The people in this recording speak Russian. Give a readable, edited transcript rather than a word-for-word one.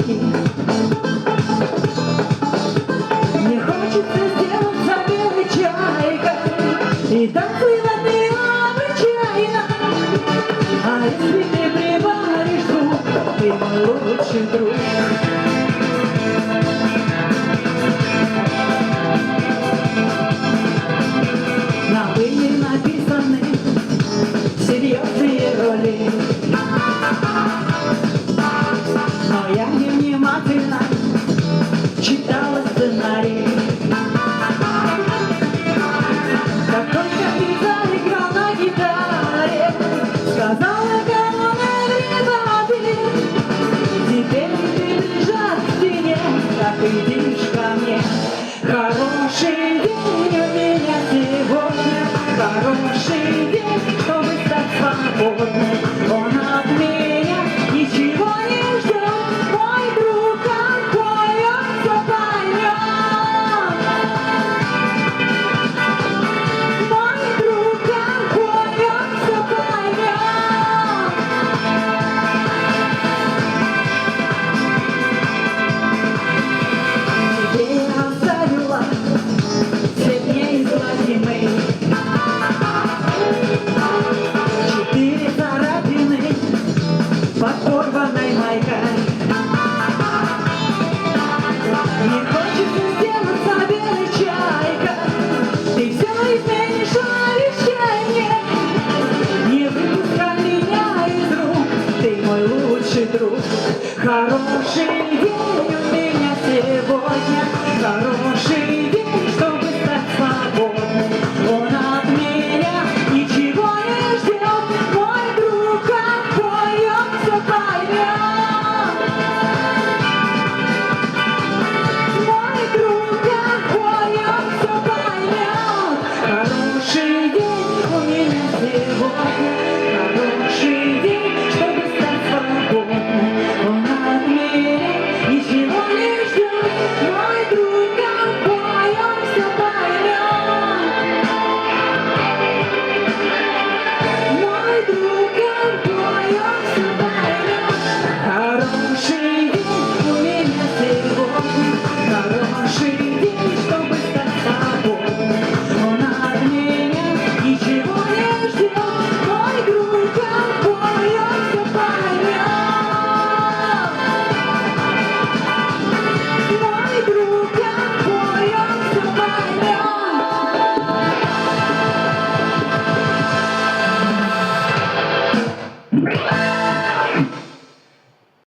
руки. Мне хочется сделаться белой чайкой и танцевать необычайно. А если ты прибавишь звук, ты мой лучший друг. На пыли написаны серьезные роли, но я невнимательно читала сценарий. Как только ты заиграл на гитаре, сказала кому everybody, теперь ты прижат к стене, так идишь ко мне. Хороший день у меня сегодня, хороший день, чтобы стать свободной. Он от меня ничего не ждет, мой друг, какой он все поймет. Мой друг, какой он все поймет. Тебе я оставила все неизгладимые 4 царапины под порванной майкой.